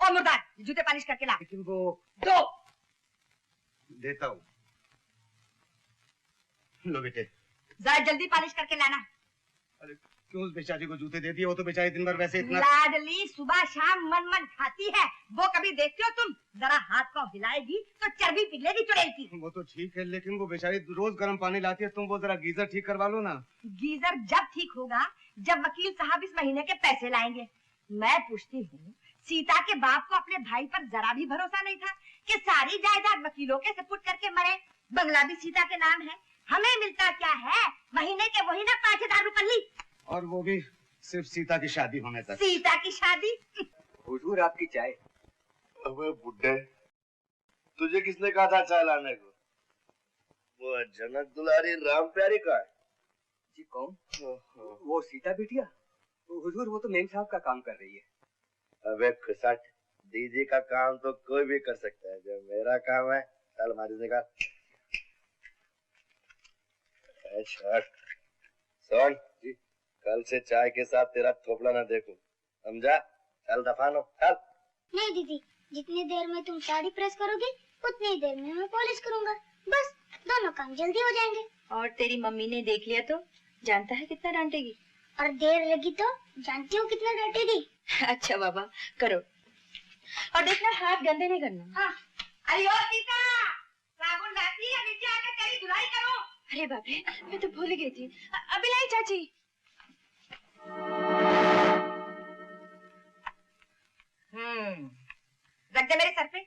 और मुर्दार, जूते पालिश करके ला। लेकिन वो दो देता हूँ। लो बेटे। जरा जल्दी पालिश करके लाना। अरे क्यों उस बेचारी को जूते दे दिए? वो तो बेचारी दिन भर वैसे इतना लाडली सुबह शाम मन मन खाती है, वो कभी देखते हो तुम? जरा हाथ पाँव हिलाएगी तो चर्बी पिघलेगी चुड़ैल की। वो तो ठीक है, लेकिन वो बेचारी रोज गर्म पानी लाती है। तुम वो जरा गीजर ठीक करवा लो ना। गीजर जब ठीक होगा जब वकील साहब इस महीने के पैसे लाएंगे। मैं पूछती हूँ, सीता के बाप को अपने भाई पर जरा भी भरोसा नहीं था कि सारी जायदाद वकीलों के सुपुर्द करके मरे? बंगला भी सीता के नाम है, हमें मिलता क्या है? महीने के वही ना 5000 रुपये। और वो भी सिर्फ सीता की शादी होने तक। सीता की शादी? हुजूर आपकी चाय। अबे बुड्ढे, तुझे किसने कहा था चाय लाने को? वो जनक दुलारी राम प्यारी का है। जी कौन? वो सीता बिटिया। हुजूर वो तो मेम साहब का काम कर रही है। अबे खुसट, दीदी का काम तो कोई भी कर सकता है, जो मेरा काम है चल मारी निकाल। सुन जी, कल से चाय के साथ तेरा थोपड़ा ना देखूं, समझा? चल दफानो चल। नहीं दीदी, जितनी देर में तुम साड़ी प्रेस करोगे उतनी देर में मैं पॉलिश करूंगा। बस दोनों काम जल्दी हो जाएंगे। और तेरी मम्मी ने देख लिया तो जानता है कितना डांटेगी। और देर लगी तो जानती हूँ कितना डांटेगी। अच्छा बाबा करो, और देखना हाथ गंदे नहीं करना। हाँ। अरे ओ सीता, साबुन लाती है, नीचे आकर तेरी धुलाई करो। अरे बाप रे, मैं तो भूल गई थी। अभी लाई चाची। रख दे मेरे सर पे।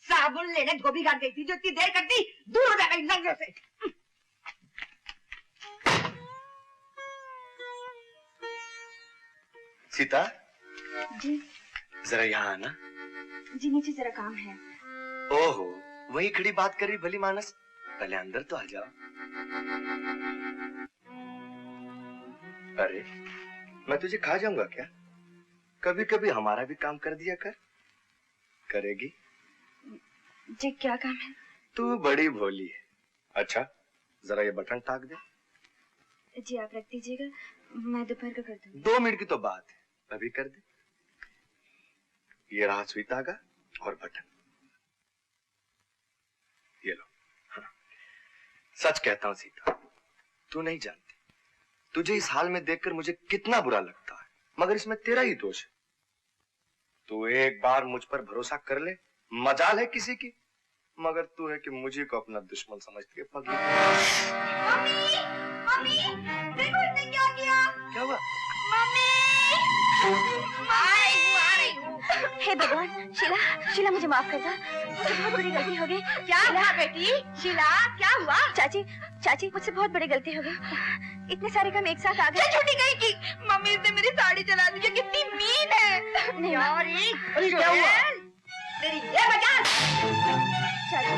साबुन लेने धोबी घाट गई थी जो इतनी देर करती, दूर हो जा मेरी नजरों से। सीता जी जरा यहाँ आना। जी नीचे जरा काम है। ओहो, वही खड़ी बात कर रही भली मानस, पहले अंदर तो आ जाओ। अरे मैं तुझे खा जाऊंगा क्या? कभी कभी हमारा भी काम कर दिया कर। करेगी? जी क्या काम है? तू बड़ी भोली है। अच्छा जरा ये बटन टाक दे। जी आप रख दीजिएगा, मैं दोपहर का कर दूंगी। 2 मिनट की तो बात है, अभी कर दे। ये रहा सुई धागा और बटन, ये लो। हाँ। सच कहता हूं सीता, तू नहीं जानती तुझे इस हाल में देखकर मुझे कितना बुरा लगता है, मगर इसमें तेरा ही दोष है। तू एक बार मुझ पर भरोसा कर ले, मजाल है किसी की, मगर तू है कि मुझे को अपना दुश्मन समझती है पगली। मम्मी, मम्मी, देखो इसने क्या किया? क्या हुआ? मम्मी, हे भगवान, शीला मुझे माफ कर दो, मुझसे बहुत बड़ी गलती हो गई। क्या हुआ बेटी? शीला क्या हुआ? चाची मुझसे बहुत बड़ी गलती हो गई। इतने सारे काम एक साथ आ गए। छुट्टी गई की मम्मी ने मेरी साड़ी चला दी, कितनी मीन है। नहीं यार क्या हुआ? तेरी ये मजाल। चाची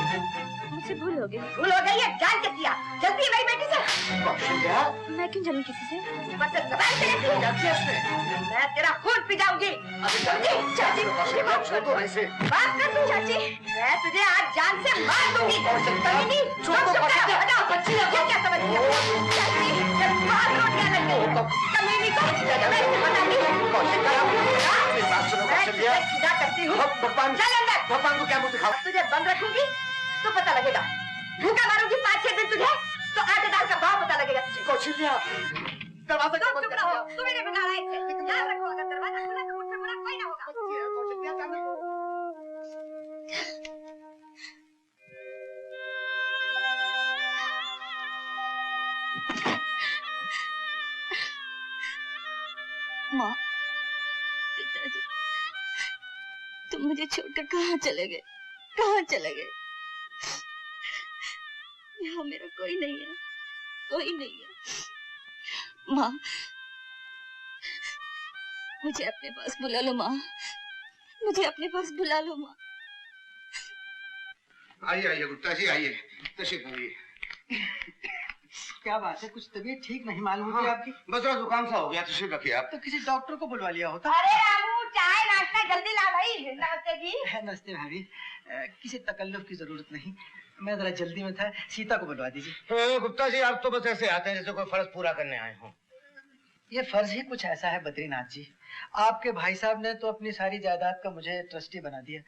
मुझसे भूल हो गई। भूल हो गई है, जान के किया। जल्दी मेरी बेटी से। मैं क्यों जलूं किसी से? बस जबान से निकली। मैं तेरा खून पी जाऊंगी। चाची बात कर तू। चाची मैं तुझे आज जान से मार दूंगी। कमीनी, बच्ची क्या समझ लिया? चाची मार रोटियां लगी। कमीनी को मैं बताती करती हूँ। चल अंदर। भगवान को क्या मुंह दिखाओ? तुझे बंद रखूंगी तो पता लगेगा। भूखा मारूंगी 5-6 दिन तुझे, तो आटे दाल का भाव पता लगेगा तुझे। कौशल्या, दरवाजा तुम चुप रहो, तुम्हें नहीं बिगाड़ा इससे। याद रखो, अगर दरवाजा खुला तो मुझसे बुरा कोई ना होगा। माँ, पिताजी, तुम मुझे छोड़कर कहाँ चले गए? कहाँ चले गए? यहाँ मेरा कोई नहीं है, कोई नहीं है। माँ, मुझे अपने पास बुला लो माँ, मुझे अपने पास बुला लो माँ। आइए गुप्ता जी, आइए, तशरीफ लाइए। क्या बात है, कुछ तबीयत ठीक नहीं मालूम होती आपकी? बस थोड़ा जुकाम सा हो गया, तशरीफ रखिए आप। तो किसी डॉक्टर को बुलवा लिया होता। अरे रामू, चाय नाश्ता जल्दी ला भाई। नमस्ते जी। नमस्ते भाभी, किसी तकल्लुफ की जरूरत नहीं, मैं जरा जल्दी में था, सीता को बुलवा दीजिए। गुप्ता जी आप तो बस ऐसे आते हैं जैसे कोई फर्ज पूरा करने आए हों। ये फर्ज ही कुछ ऐसा है बद्रीनाथ जी। आपके भाई साहब ने तो अपनी सारी जायदाद का मुझे ट्रस्टी बना दिया,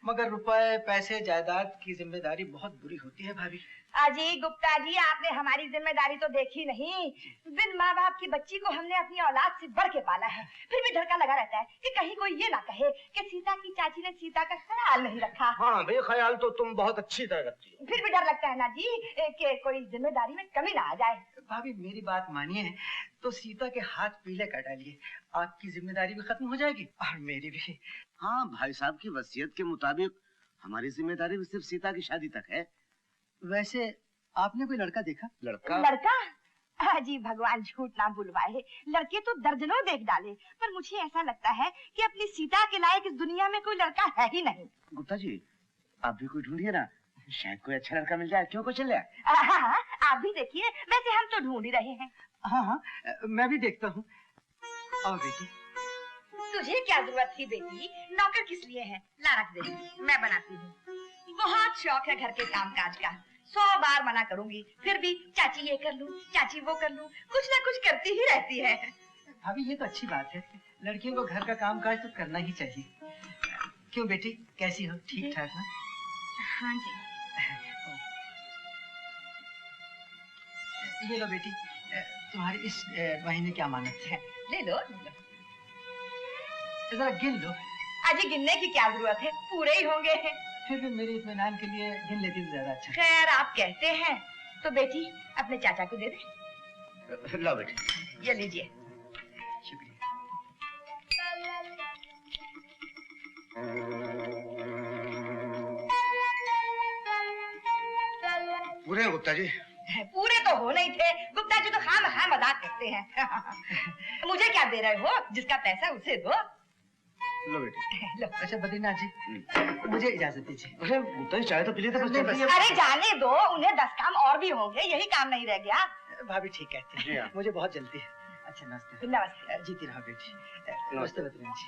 मगर रुपए पैसे जायदाद की जिम्मेदारी बहुत बुरी होती है भाभी। अजी गुप्ता जी, आपने हमारी जिम्मेदारी तो देखी नहीं। बिन माँ बाप की बच्ची को हमने अपनी औलाद से बढ़ के पाला है, फिर भी डर का लगा रहता है कि कहीं कोई ये ना कहे कि सीता की चाची ने सीता का ख्याल नहीं रखा। हाँ भाई, ख्याल तो तुम बहुत अच्छी तरह रखती हो। फिर भी डर लगता है ना जी कि कोई जिम्मेदारी में कमी ना आ जाए। भाभी मेरी बात मानिए तो सीता के हाथ पीले कर डालिए, आपकी जिम्मेदारी भी खत्म हो जाएगी और मेरी भी। हाँ, भाई साहब की वसीयत के मुताबिक हमारी जिम्मेदारी भी सिर्फ सीता की शादी तक है। वैसे आपने कोई लड़का देखा? लड़का? जी भगवान झूठ ना बुलवाए, लड़के तो दर्जनों देख डाले, पर मुझे ऐसा लगता है कि अपनी सीता के लायक इस दुनिया में कोई लड़का है ही नहीं। गुप्ता जी, आप भी कोई ढूंढिए ना, शायद कोई अच्छा लड़का मिल जाए। क्यों को चल जाए? हाँ, आप भी देखिए, वैसे हम तो ढूंढ ही रहे हैं। हाँ हाँ, मैं भी देखता हूँ। आओ बेटी। तुझे क्या जरूरत थी बेटी, नौकर किस लिए है? ला रख दे, मैं बनाती हूँ। बहुत शौक है घर के कामकाज का, 100 बार मना करूंगी, फिर भी चाची ये कर लूं, चाची वो कर लूं, कुछ ना कुछ करती ही रहती है। भाभी ये तो अच्छी बात है, लड़कियों को घर का कामकाज तो करना ही चाहिए। क्यों बेटी, कैसी हो? ठीक ठाक ना? हाँ जी। ये लो बेटी, तुम्हारी इस महीने की अमानत है। ले लो, जरा गिन लो। अजी गिनने की क्या जरूरत है, पूरे ही होंगे। फिर भी मेरे इत्मीनान के लिए गिन लेती तो ज्यादा अच्छा। खैर आप कहते हैं तो बेटी अपने चाचा को दे दे। लो बेटी। ये लीजिए। शुक्रिया। पूरे हैं गुप्ता जी? पूरे तो हो नहीं थे, गुप्ता जी तो खामखा मजाक करते हैं। मुझे क्या दे रहे हो, जिसका पैसा उसे दो। लो बेटी। लो। अच्छा बद्रीनाथ जी, मुझे इजाजत दीजिए। अरे गुप्ता जी, चाय तो पी लेते बस। अरे जाने दो, उन्हें 10 काम और भी होंगे, यही काम नहीं रह गया। भाभी ठीक कहते जी हैं, हाँ। मुझे बहुत जल्दी है। अच्छा नमस्ते। नमस्ते। जीती रहो बेटी। नमस्ते बद्रीनाथ जी।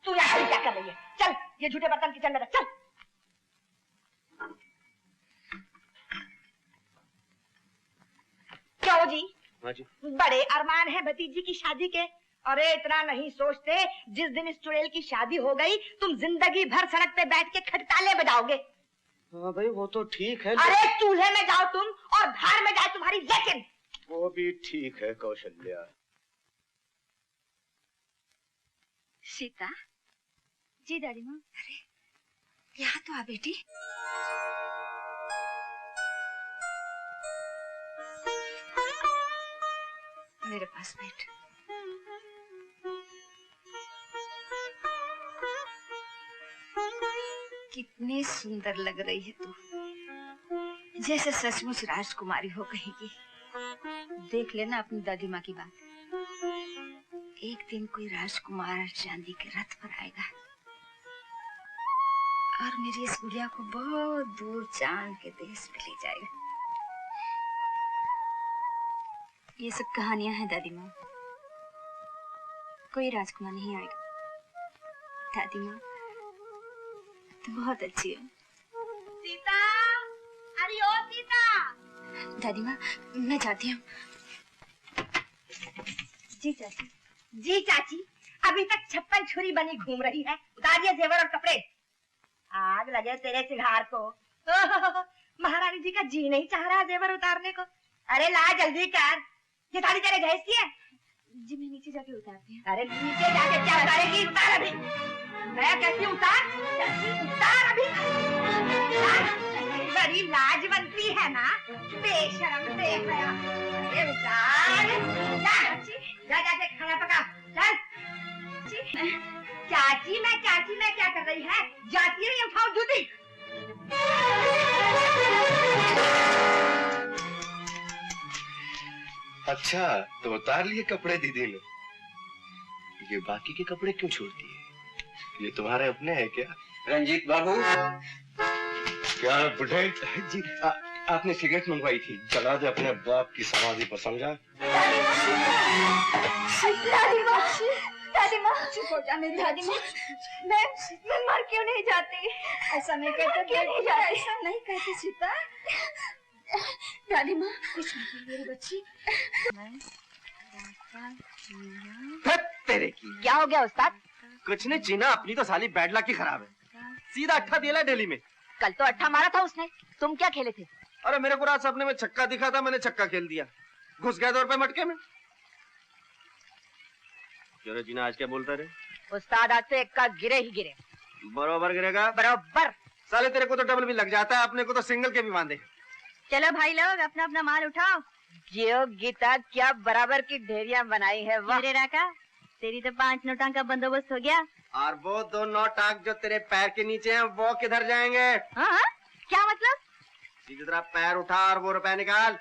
तू यहाँ क्या कर रही है? चल ये झूठे बर्तन किचन में रख, चल। क्यों जी? हाँ जी। बड़े अरमान है भतीजी की शादी के। अरे इतना नहीं सोचते, जिस दिन इस चुड़ैल की शादी हो गई तुम जिंदगी भर सड़क पे बैठ के खटताले बजाओगे। हाँ भाई, वो तो ठीक है। अरे चूल्हे में जाओ तुम और धार में जाए तुम्हारी लेकिन। वो भी ठीक है कौशल्या। सीता जी। दादी माँ, अरे यहाँ तो आ बेटी। मेरे पास बैठ। कितनी सुंदर लग रही है तू, जैसे सचमुच राजकुमारी हो कहेगी। देख लेना अपनी दादी माँ की बात, एक दिन कोई राजकुमार चांदी के रथ पर आएगा और मेरी इस गुड़िया को बहुत दूर चांद के देश में ले जाएगा। ये सब कहानियां हैं दादी माँ, कोई राजकुमार नहीं आएगा। दादी माँ तुम बहुत अच्छी हो। सीता, अरे ओ सीता। दादी माँ मैं जाती हूँ। जी चाची। जी चाची, अभी तक 56 छुरी बनी घूम रही है, उतारिए जेवर और कपड़े। आग लगे तेरे सिंगार को। महारानी जी का जी नहीं चाह रहा जेवर उतारने को। अरे ला जल्दी कर, ये साड़ी तेरे गैस की है। जी मैं नीचे जाके उतारती हूँ। अरे नीचे जाके क्या उतारेगी, उतार अभी। मैं कहती हूँ उतार, उतार अभी। बड़ी लाजवंती है ना, बेशरम बेहया। अरे उतार, जा जाके खाना पका, चल। चाची मैं क्या कर रही है, जाती है, उठाओ जूती। अच्छा तो उतार लिए कपड़े दीदी ने, ये बाकी के कपड़े क्यों छोड़ती है? ये तुम्हारे अपने हैं क्या? रंजीत बाबू, क्या है बुढ़े जी आपने सिगरेट मंगवाई थी। चला दे अपने बाप की समाधि पर, समझा? दादी माँ चुप हो जा मेरी दादी माँ। मैं मर क्यों नहीं जाती? ऐसा नहीं कहते, क्यों नहीं जाती? ऐसा नहीं कहती सीता। दादी माँ कुछ नहीं मेरी बच्ची। तेरे की क्या हो गया उस्ताद? कुछ नहीं, जीना अपनी तो साली बैड लक ही खराब है। सीधा अट्ठा दिया दिल्ली में। कल तो अट्ठा मारा था उसने, तुम क्या खेले थे? अरे मेरे को रात सपने में छक्का दिखा था, मैंने छक्का खेल दिया, घुस गया 2 रुपए मटके में। क्यों रे जीना, आज क्या बोलता रे? उस्ताद आज तो एक्का गिरे ही गिरे। बरोबर गिरेगा? बराबर। साले तेरे को तो डबल भी लग जाता है, अपने को तो सिंगल के भी बांधे। चलो भाई लोग अपना अपना माल उठाओ। जियो गीता क्या बराबर की ढेरियां बनाई है। वाह राका, तेरी तो 5 नोटों का बंदोबस्त हो गया। और वो 2 नोट आंख जो तेरे पैर के नीचे हैं वो किधर जाएंगे? हाँ? क्या मतलब? सीधे तरह पैर उठा और वो रुपए निकाल।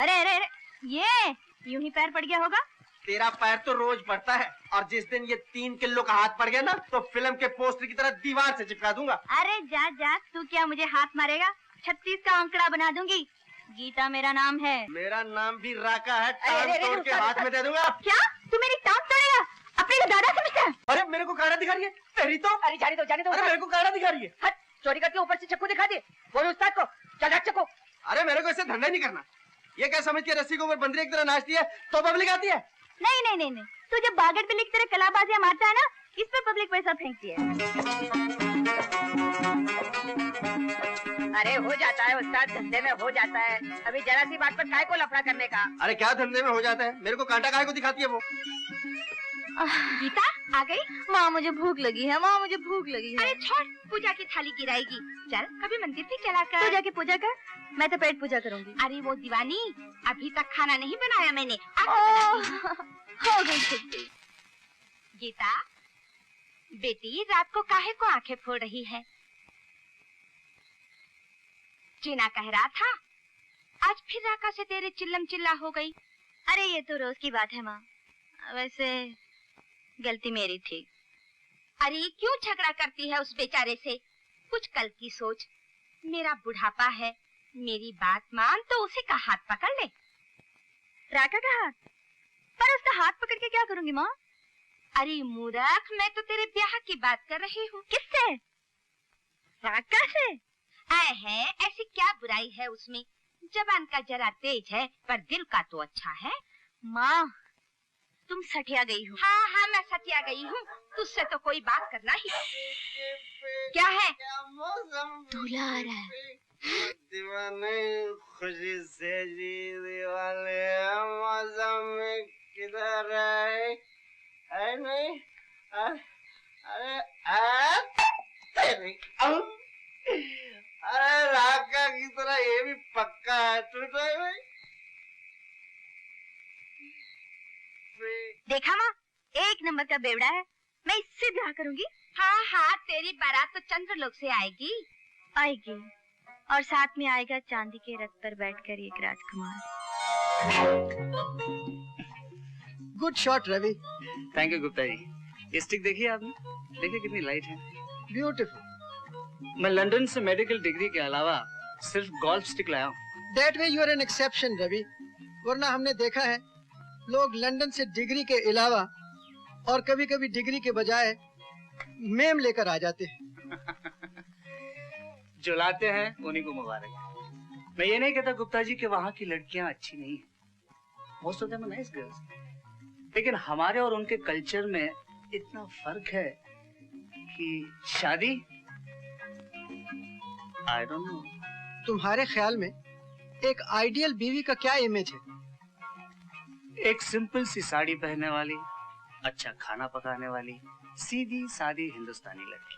अरे अरे अरे, ये यूं ही पैर पड़ गया होगा। तेरा पैर तो रोज पड़ता है, और जिस दिन ये 3 किलो का हाथ पड़ गया ना तो फिल्म के पोस्टर की तरह दीवार से चिपका दूंगा। अरे जा जा, तू क्या मुझे हाथ मारेगा? 36 का आंकड़ा बना दूंगी। गीता मेरा नाम है। मेरा नाम भी राका है, अरे, टांग अरे, तोड़ अरे, के हाथ में दे दूंगा। क्या तू मेरी टांग तोड़ेगा? अपने को दादा समझता है? अरे मेरे को काड़ा दिखा रही है तेरी तो। अरे जाने दो जाने दो। अरे मेरे को काड़ा दिखा रही है। हट, चोरी करके ऊपर से चक्कू दिखा दे। बोलो उस्ताद को, चल हट चक्कू। अरे मेरे को इससे धंधा नहीं करना। ये क्या समझ के रस्सी के ऊपर बंदरी की तरह नाचती है तो पब्लिक आती है? नहीं नहीं नहीं नहीं, तू जब बागड़ बिल्ली की तरह कलाबाजियां मारता है ना, इस पे पब्लिक पैसा फेंकती है। अरे हो जाता है उस्ताद, धंधे में हो जाता है। अभी जरा सी बात पर काय को लफड़ा करने का? अरे क्या धंधे में हो जाता है, मेरे को कांटा काहे को दिखाती है वो? गीता आ गई? माँ मुझे भूख लगी है, माँ मुझे भूख लगी है। अरे छोड़, पूजा की थाली गिराएगी। चल कभी मंदिर भी चला कर। पूजा की पूजा कर, मैं तो पेट पूजा करूंगी। अरे वो दीवानी, अभी तक खाना नहीं बनाया मैंने। हो गई छुट्टी। गीता बेटी, रात को काहे को आंखें फोड़ रही है? जीना कह रहा था आज फिर राका से तेरे चिल्लम चिल्ला हो गई। अरे ये तो रोज की बात है माँ, वैसे गलती मेरी थी। अरे क्यों झगड़ा करती है उस बेचारे से? कुछ कल की सोच। मेरा बुढ़ापा है, मेरी बात मान तो उसी का हाथ पकड़ ले। राका का हाथ? पर उसका हाथ पकड़ के क्या करूंगी माँ? अरे मूर्ख, मैं तो तेरे ब्याह की बात कर रही हूँ। किससे? राका से? है, ऐसी क्या बुराई है उसमें? जबान का जरा तेज है पर दिल का तो अच्छा है। माँ तुम सटिया गई हो। हाँ हाँ मैं सटिया गई हूँ, तुझसे तो कोई बात करना ही। क्या है? दूल्हा आ रहा है। दीवाने खुशी से जी दीवाने मौसम में किधर है? नहीं अरे राका की तरह ये भी पक्का है। देखा माँ, 1 नंबर का बेवड़ा है, मैं इससे ब्याह करूंगी। हाँ हाँ, तेरी बारात तो चंद्रलोक से आएगी। आएगी, और साथ में आएगा चांदी के रथ पर बैठकर एक राजकुमार। Good shot Ravi. Thank you Gupta ji. ये स्टिक देखिए आपने, देखिए कितनी लाइट है। ब्यूटीफुल। मैं लंदन से मेडिकल डिग्री के अलावा सिर्फ गोल्फ स्टिक लाया हूँ। That way you are an exception Ravi, वरना हमने देखा है लोग लंदन से डिग्री के अलावा और कभी कभी डिग्री के बजाय मेम लेकर आ जाते हैं। जो लाते हैं उन्हीं को मुबारक। मैं ये नहीं कहता गुप्ता जी कि वहाँ की लड़कियां अच्छी नहीं है, most of them are nice girls, लेकिन हमारे और उनके कल्चर में इतना फर्क है कि शादी, आई डोंट नो। तुम्हारे ख्याल में एक आइडियल बीवी का क्या इमेज है? एक सिंपल सी साड़ी पहनने वाली, अच्छा खाना पकाने वाली, सीधी सादी हिंदुस्तानी लड़की।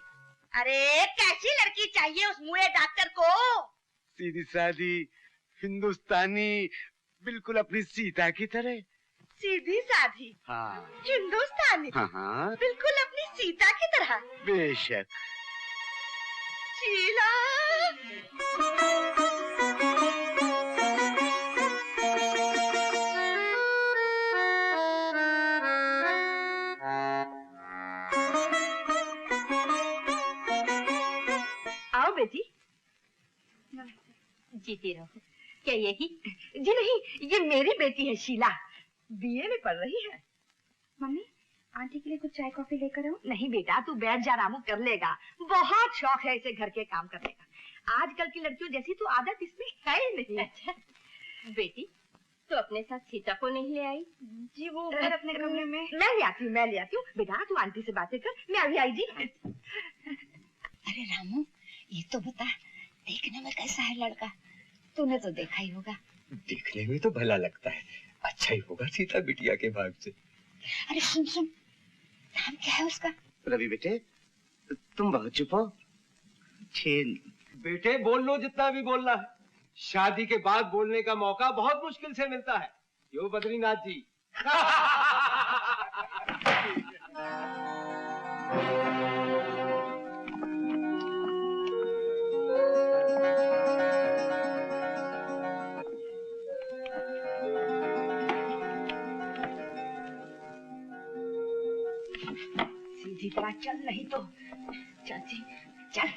अरे कैसी लड़की चाहिए उस मुए डॉक्टर को? सीधी सादी हिंदुस्तानी, बिल्कुल अपनी सीता की तरह। सीधी सादी हाँ हिंदुस्तानी, हाँ हाँ बिल्कुल अपनी सीता की तरह। बेशक। शीला आओ बेटी। जीती रहो। क्या यही? जी नहीं, ये मेरी बेटी है शीला, बीए में पढ़ रही है। मम्मी आंटी के लिए कुछ चाय कॉफी लेकर आओ। नहीं बेटा, तू बैठ जा, रामू कर लेगा। बहुत शौक है इसे घर के काम करने का। आजकल की लड़कियों जैसी तो आदत इसमें है ही नहीं। अच्छा बेटी, तो अपने साथ सीता को नहीं ले आई? जी वो ऊपर अपने कमरे में। मैं ले आती हूँ। बेटा तू आंटी से बातें कर, मैं अभी आई जी। अरे रामू, ये तो बता, देखने में कैसा है लड़का? तूने तो देखा ही होगा। देखने में तो भला लगता है, अच्छा ही होगा सीता बिटिया के भाग से। अरे सुन सुन, नाम क्या है उसका? रवि बेटे, तुम बहुत चुप हो। बेटे बोल लो जितना भी बोलना है। शादी के बाद बोलने का मौका बहुत मुश्किल से मिलता है। यो बद्रीनाथ जी। सीधी तरह चल, नहीं तो चाची चल।